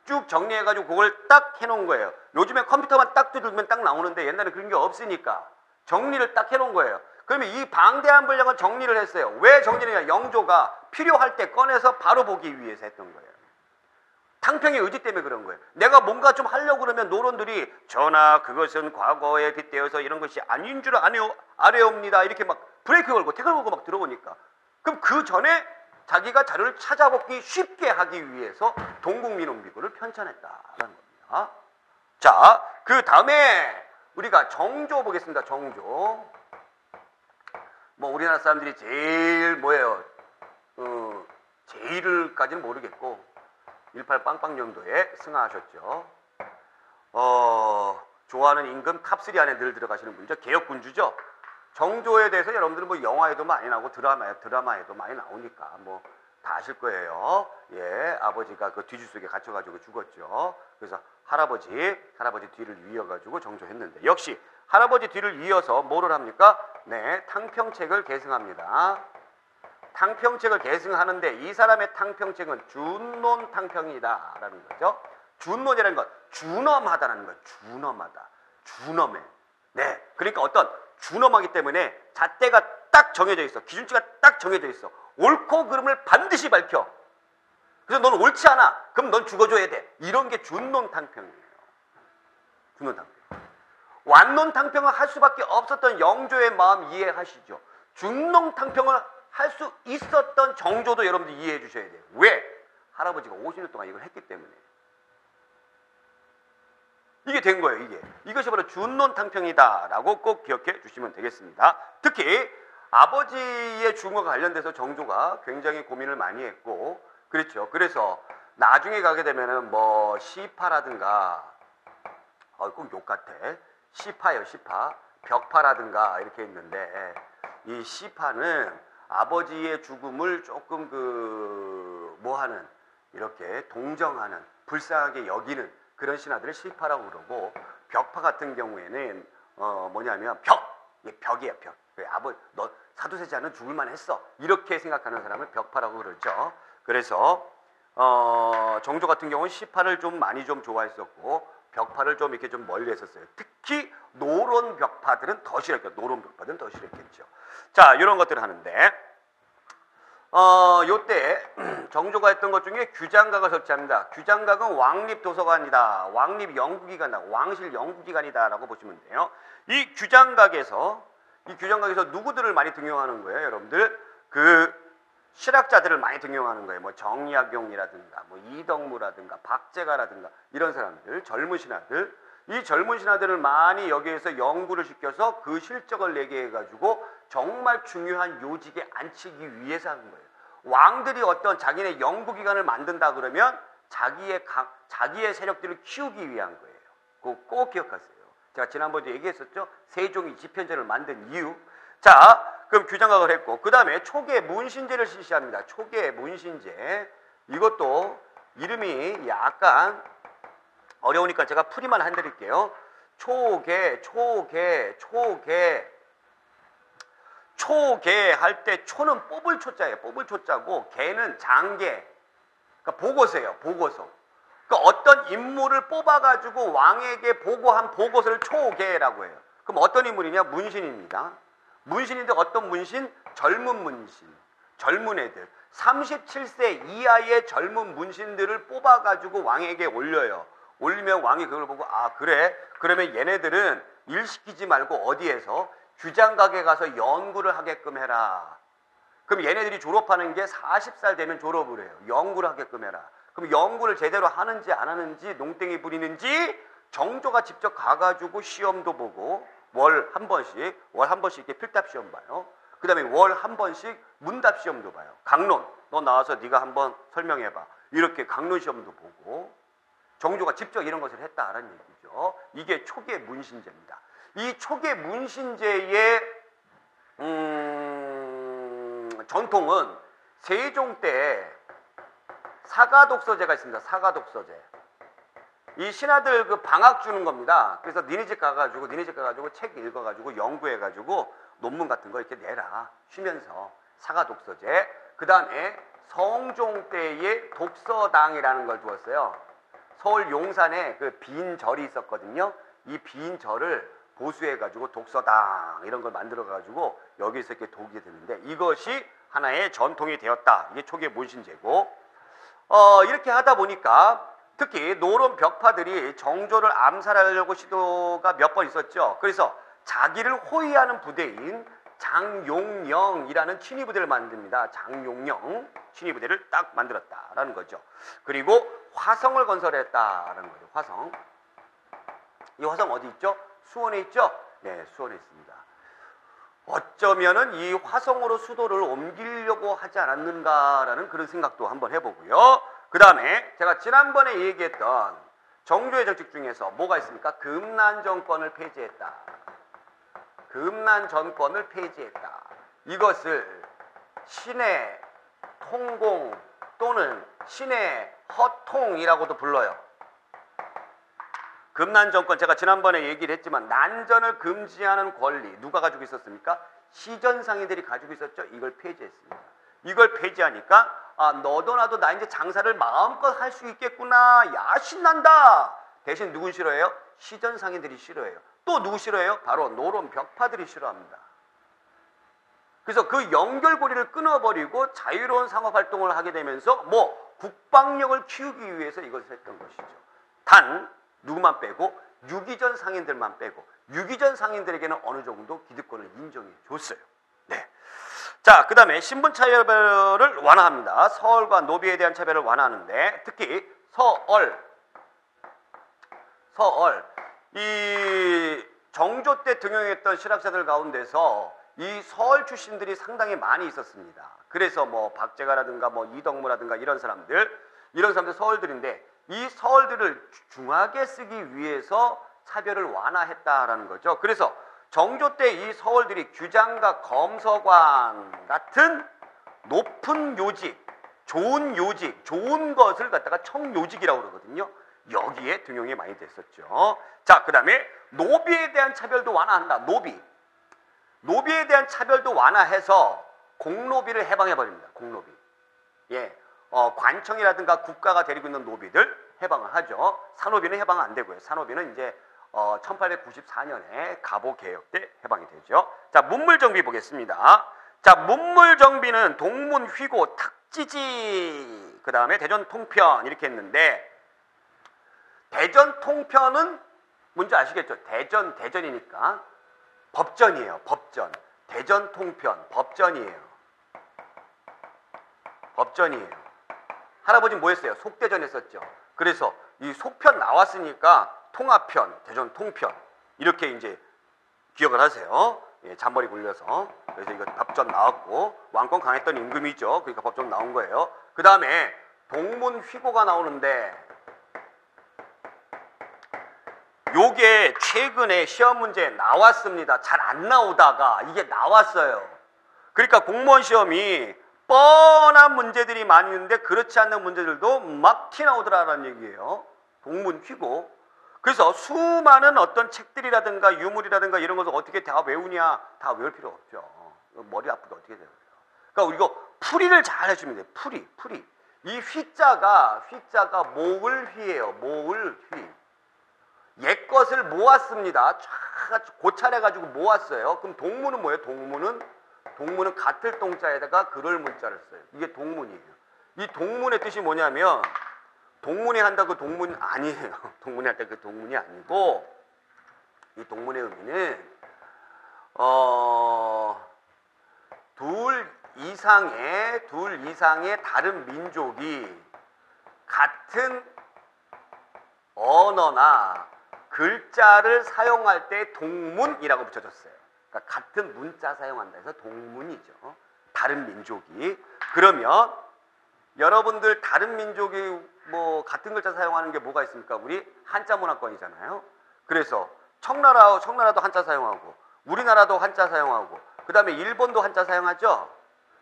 쭉 정리해가지고 그걸 딱 해놓은 거예요. 요즘에 컴퓨터만 딱 두들면 딱 나오는데 옛날에 그런 게 없으니까 정리를 딱 해놓은 거예요. 그러면 이 방대한 분량을 정리를 했어요. 왜 정리를 했냐? 영조가 필요할 때 꺼내서 바로 보기 위해서 했던 거예요. 탕평의 의지 때문에 그런 거예요. 내가 뭔가 좀 하려고 그러면 노론들이 전하 그것은 과거에 빗대어서 이런 것이 아닌 줄 아뢰옵니다. 이렇게 막 브레이크 걸고 태클 걸고 막 들어오니까. 그럼 그 전에 자기가 자료를 찾아보기 쉽게 하기 위해서 동국민원비고를 편찬했다라는 겁니다. 자, 그 다음에 우리가 정조 보겠습니다. 정조. 우리나라 사람들이 제일 제일을까지는 모르겠고 18 빵빵년도에 승하하셨죠. 좋아하는 임금 탑3 안에 늘 들어가시는 분이죠. 개혁군주죠. 정조에 대해서 여러분들은 영화에도 많이 나오고 드라마에도 많이 나오니까 다 아실 거예요. 예, 아버지가 그 뒤주 속에 갇혀가지고 죽었죠. 그래서 할아버지 뒤를 이어가지고 정조했는데 역시 할아버지 뒤를 이어서 뭐를 합니까? 네, 탕평책을 계승합니다. 탕평책을 계승하는데 이 사람의 탕평책은 준논탕평이다라는 거죠. 준논이라는 건 준엄하다는 거예요. 준엄해. 네, 그러니까 어떤 준엄하기 때문에 잣대가 딱 정해져 있어. 기준치가 딱 정해져 있어. 옳고 그름을 반드시 밝혀. 그래서 넌 옳지 않아. 그럼 넌 죽어줘야 돼. 이런 게 준논탕평이에요. 준논탕평. 완논탕평을 할 수밖에 없었던 영조의 마음 이해하시죠? 준논탕평을 할 수 있었던 정조도 여러분들 이해해 주셔야 돼요. 왜? 할아버지가 50년 동안 이걸 했기 때문에. 이게 된 거예요. 이것이 바로 준논탕평이다라고 꼭 기억해 주시면 되겠습니다. 특히 아버지의 죽음과 관련돼서 정조가 굉장히 고민을 많이 했고, 그렇죠. 그래서 나중에 가게 되면은 시파라든가 꼭 욕 같아. 시파요. 벽파라든가 이렇게 있는데 이 시파는 아버지의 죽음을 조금 이렇게 동정하는, 불쌍하게 여기는 그런 신하들을 시파라고 그러고, 벽파 같은 경우에는 뭐냐면 벽이에요, 벽. 너 사도세자는 죽을만 했어. 이렇게 생각하는 사람을 벽파라고 그러죠. 그래서 정조 같은 경우는 시파를 좀 많이 좀 좋아했었고 벽파를 좀 이렇게 좀 멀리 했었어요. 특히 노론 벽파들은 더 싫었겠죠. 자, 이런 것들을 하는데 요때 정조가 했던 것 중에 규장각을 설치합니다. 규장각은 왕립도서관이다. 왕립연구기관이다. 왕실 연구기관이다라고 보시면 돼요. 이 규장각에서 누구들을 많이 등용하는 거예요, 여러분들? 그 실학자들을 많이 등용하는 거예요. 뭐 정약용이라든가, 뭐 이덕무라든가, 박제가라든가 이런 사람들, 젊은 신하들. 이 젊은 신하들을 많이 여기에서 연구를 시켜서 그 실적을 내게 해가지고 정말 중요한 요직에 앉히기 위해서 하는 거예요. 왕들이 어떤 자기네 연구기관을 만든다 그러면 자기의 세력들을 키우기 위한 거예요. 그거 꼭 기억하세요. 제가 지난번에 얘기했었죠. 세종이 집현전을 만든 이유. 자, 그럼 규장각을 했고 그 다음에 초계 문신제를 실시합니다. 초계 문신제. 이것도 이름이 약간 어려우니까 제가 풀이만 해드릴게요. 초계 할 때 초는 뽑을 초자예요. 뽑을 초자고 계는 장계. 그러니까 보고서예요. 보고서. 그러니까 어떤 인물을 뽑아가지고 왕에게 보고한 보고서를 초계라고 해요. 그럼 어떤 인물이냐? 문신입니다. 문신인데 어떤 문신? 젊은 문신. 젊은 애들. 37세 이하의 젊은 문신들을 뽑아가지고 왕에게 올려요. 올리면 왕이 그걸 보고 그래? 그러면 얘네들은 일 시키지 말고 어디에서? 규장각에 가서 연구를 하게끔 해라. 그럼 얘네들이 졸업하는 게 40살 되면 졸업을 해요. 연구를 하게끔 해라. 그럼 연구를 제대로 하는지 안 하는지 농땡이 부리는지 정조가 직접 가가지고 시험도 보고 월 한 번씩 이렇게 필답 시험 봐요. 그 다음에 월 한 번씩 문답 시험도 봐요. 강론, 너 나와서 네가 한번 설명해봐. 이렇게 강론 시험도 보고 정조가 직접 이런 것을 했다라는 얘기죠. 이게 초계 문신제입니다. 이 초계 문신제의 전통은 세종 때 사가독서제가 있습니다. 사가독서제. 이 신하들 그 방학 주는 겁니다. 그래서 니네 집 가가지고 책 읽어가지고 연구해가지고 논문 같은 거 이렇게 내라. 쉬면서 사가독서제. 그 다음에 성종 때의 독서당이라는 걸 두었어요. 서울 용산에 그 빈 절이 있었거든요. 이 빈 절을 보수해가지고 독서당 이런 걸 만들어가지고 여기서 이렇게 독이 되는데 이것이 하나의 전통이 되었다. 이게 초계 문신제고 이렇게 하다 보니까 특히 노론 벽파들이 정조를 암살하려고 시도가 몇 번 있었죠. 그래서 자기를 호위하는 부대인 장용령이라는 친위부대를 만듭니다. 장용령 친위부대를 딱 만들었다라는 거죠. 그리고 화성을 건설했다라는 거죠. 화성. 이 화성 어디 있죠? 수원에 있죠? 네, 수원에 있습니다. 어쩌면은 이 화성으로 수도를 옮기려고 하지 않았는가라는 그런 생각도 한번 해보고요. 그 다음에 제가 지난번에 얘기했던 정조의 정책 중에서 뭐가 있습니까? 금난 정권을 폐지했다. 금난 정권을 폐지했다. 이것을 신의 통공 또는 신의 허통이라고도 불러요. 금난 정권, 제가 지난번에 얘기를 했지만 난전을 금지하는 권리 누가 가지고 있었습니까? 시전상인들이 가지고 있었죠. 이걸 폐지했습니다. 이걸 폐지하니까 너도 나도 나 이제 장사를 마음껏 할 수 있겠구나. 야, 신난다. 대신 누군 싫어해요? 시전상인들이 싫어해요. 또 누구 싫어해요? 바로 노론 벽파들이 싫어합니다. 그래서 그 연결고리를 끊어버리고 자유로운 상업활동을 하게 되면서 국방력을 키우기 위해서 이것을 했던 것이죠. 단 누구만 빼고 유기전 상인들만 빼고 유기전 상인들에게는 어느 정도 기득권을 인정해 줬어요. 네. 자, 그 다음에 신분 차별을 완화합니다. 서얼과 노비에 대한 차별을 완화하는데 특히 서얼 이 정조 때 등용했던 실학자들 가운데서 이 서얼 출신들이 상당히 많이 있었습니다. 그래서 박제가라든가 이덕무라든가 이런 사람들 서얼들인데 이 서얼들을 중하게 쓰기 위해서 차별을 완화했다라는 거죠. 그래서 정조 때 이 서얼들이 규장각, 검서관 같은 높은 요직, 좋은 것을 갖다가 청요직이라고 그러거든요. 여기에 등용이 많이 됐었죠. 자, 그 다음에 노비에 대한 차별도 완화한다. 노비에 대한 차별도 완화해서 공노비를 해방해버립니다. 공노비. 예, 관청이라든가 국가가 데리고 있는 노비들 해방을 하죠. 산노비는 해방 안 되고요. 산노비는 이제 1894년에 갑오개혁 때 해방이 되죠. 자, 문물정비 보겠습니다. 자, 문물정비는 동문, 휘고, 탁지지, 그 다음에 대전 통편 이렇게 했는데, 대전 통편은 뭔지 아시겠죠? 대전이니까 법전이에요. 법전. 대전 통편 법전이에요. 할아버지 뭐 했어요? 속대전 했었죠. 그래서 이 속편 나왔으니까 통합편, 대전 통편 이렇게 이제 기억을 하세요. 예, 잔머리 굴려서. 그래서 이거 법전 나왔고, 왕권 강했던 임금이죠. 그러니까 법전 나온 거예요. 그 다음에 동문 휘고가 나오는데, 요게 최근에 시험 문제에 나왔습니다. 잘 안 나오다가 이게 나왔어요. 그러니까 공무원 시험이 뻔한 문제들이 많이 있는데 그렇지 않는 문제들도 막 튀어나오더라라는 얘기예요. 동문 휘고. 그래서 수많은 어떤 책들이라든가 유물이라든가 이런 것을 어떻게 다 외우냐, 다 외울 필요 없죠. 머리 아프게 어떻게 돼요. 그러니까 이거 풀이를 잘 해주면 돼요. 풀이. 이 휘자가 모을 휘예요. 모을 휘. 옛것을 모았습니다. 쫙 고찰해가지고 모았어요. 그럼 동문은 뭐예요? 동문은 같을 동자에다가 그럴 문자를 써요. 이게 동문이에요. 이 동문의 뜻이 뭐냐면, 동문회 한다고 동문 아니에요. 동문회 할 때 그 동문이 아니고, 이 동문의 의미는 둘 이상의 다른 민족이 같은 언어나 글자를 사용할 때 동문이라고 붙여줬어요. 그러니까 같은 문자 사용한다 해서 동문이죠. 다른 민족이. 그러면 여러분들 다른 민족이 뭐 같은 글자 사용하는 게 뭐가 있습니까? 우리 한자 문화권이잖아요. 그래서 청나라도 한자 사용하고, 우리나라도 한자 사용하고, 그 다음에 일본도 한자 사용하죠.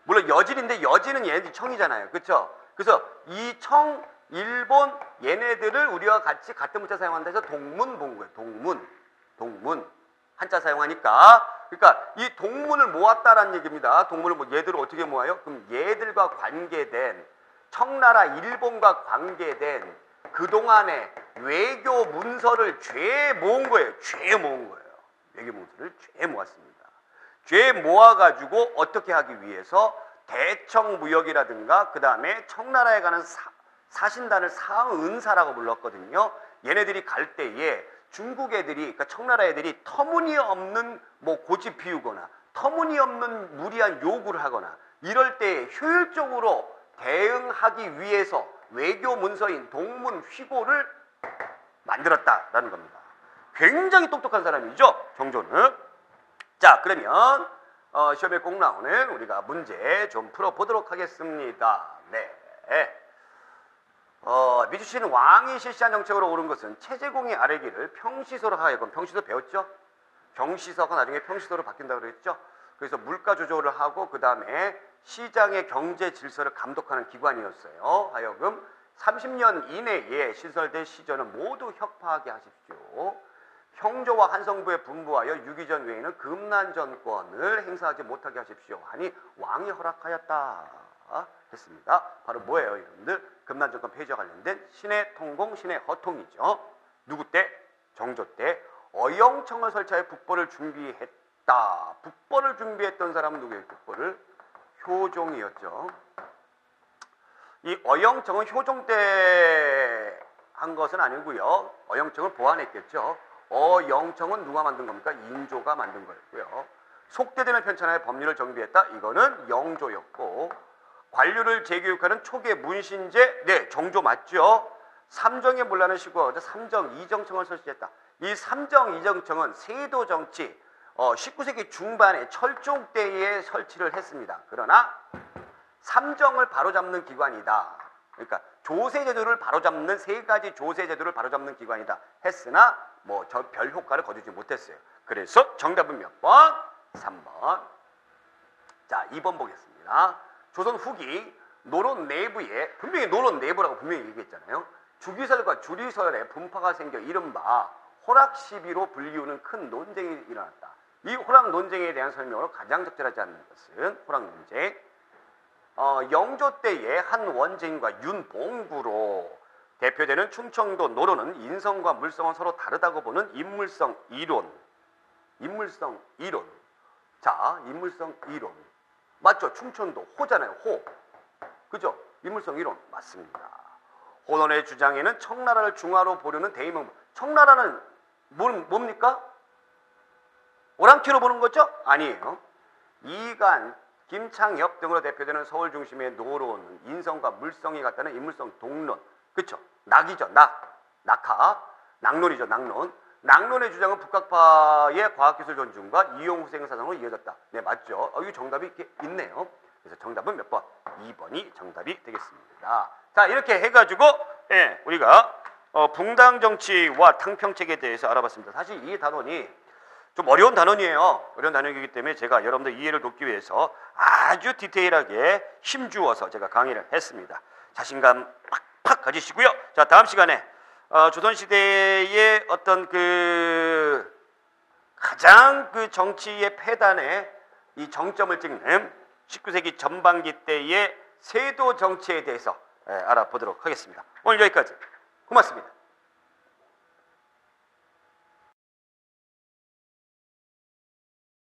물론 여진인데 여진은 얘네들이 청이잖아요. 그렇죠? 그래서 이 청, 일본 얘네들을 우리와 같이 같은 문자 사용한다 해서 동문 본 거예요. 동문. 한자 사용하니까. 그러니까 이 동문을 모았다라는 얘기입니다. 동문을 얘들을 어떻게 모아요? 그럼 얘들과 관계된, 청나라 일본과 관계된 그동안의 외교 문서를 죄 모은 거예요. 외교 문서를 죄 모았습니다. 죄 모아가지고 어떻게 하기 위해서 대청무역이라든가 그 다음에 청나라에 가는 사신단을 사은사라고 불렀거든요. 얘네들이 갈 때에 중국 애들이, 그러니까 청나라 애들이 터무니없는 뭐 고집 피우거나 터무니없는 무리한 요구를 하거나 이럴 때 효율적으로 대응하기 위해서 외교 문서인 동문 휘고를 만들었다라는 겁니다. 굉장히 똑똑한 사람이죠, 정조는. 자, 그러면 시험에 꼭 나오는 우리가 문제 좀 풀어보도록 하겠습니다. 네. 미주씨는 왕이 실시한 정책으로 옳은 것은 체제공의 아래기를 평시소로 하여금, 평시소 배웠죠? 경시서가 나중에 평시소로 바뀐다고 그랬죠? 그래서 물가 조절을 하고 그 다음에 시장의 경제 질서를 감독하는 기관이었어요. 하여금 30년 이내에 신설된 시전은 모두 혁파하게 하십시오. 형조와 한성부에 분부하여 유기전 외에는 금난전권을 행사하지 못하게 하십시오 하니 왕이 허락하였다 했습니다. 바로 뭐예요, 여러분들? 금난정권 폐지와 관련된 신의 통공, 신의 허통이죠. 누구 때? 정조 때 어영청을 설치하여 북벌을 준비했다. 북벌을 준비했던 사람은 누구예요? 북벌을? 효종이었죠. 이 어영청은 효종 때 한 것은 아니고요. 어영청을 보완했겠죠. 어영청은 누가 만든 겁니까? 인조가 만든 거였고요. 속대전을 편찬하여 법률을 정비했다. 이거는 영조였고, 관료를 재교육하는 초계 문신제, 네, 정조 맞죠? 삼정의 문란을 시구하고자 삼정 이정청을 설치했다. 이 삼정 이정청은 세도 정치, 19세기 중반에 철종 때에 설치를 했습니다. 그러나 삼정을 바로잡는 기관이다. 그러니까 조세제도를 바로잡는, 세 가지 조세제도를 바로잡는 기관이다 했으나 뭐 별 효과를 거두지 못했어요. 그래서 정답은 몇 번? 3번. 자, 2번 보겠습니다. 조선 후기 노론 내부에, 분명히 노론 내부라고 분명히 얘기했잖아요. 주기설과 주리설에 분파가 생겨 이른바 호락시비로 불리우는 큰 논쟁이 일어났다. 이 호락 논쟁에 대한 설명으로 가장 적절하지 않는 것은 호락 논쟁. 영조 때의 한 원쟁과 윤봉구로 대표되는 충청도 노론은 인성과 물성은 서로 다르다고 보는 인물성 이론. 인물성 이론. 자, 인물성 이론. 맞죠? 충청도 호잖아요. 호. 그죠? 인물성 이론 맞습니다. 호론의 주장에는 청나라를 중화로 보려는 대의명. 청나라는 뭡니까? 오랑캐로 보는 거죠? 아니에요. 이간, 김창엽 등으로 대표되는 서울 중심의 노론은 인성과 물성이 같다는 인물성 동론. 그쵸? 낙이죠. 낙하. 낙론이죠. 낙론. 낙론의 주장은 북학파의 과학기술 존중과 이용후생 사상으로 이어졌다. 네, 맞죠? 이 정답이 이렇게 있네요. 그래서 정답은 몇 번? 2번이 정답이 되겠습니다. 자, 이렇게 해가지고 우리가 붕당 정치와 탕평책에 대해서 알아봤습니다. 사실 이 단원이 좀 어려운 단원이에요. 어려운 단원이기 때문에 제가 여러분들 이해를 돕기 위해서 아주 디테일하게 힘주어서 제가 강의를 했습니다. 자신감 팍팍 가지시고요. 자, 다음 시간에 조선시대의 어떤 가장 정치의 패단의 이 정점을 찍는 19세기 전반기 때의 세도 정치에 대해서 알아보도록 하겠습니다. 오늘 여기까지. 고맙습니다.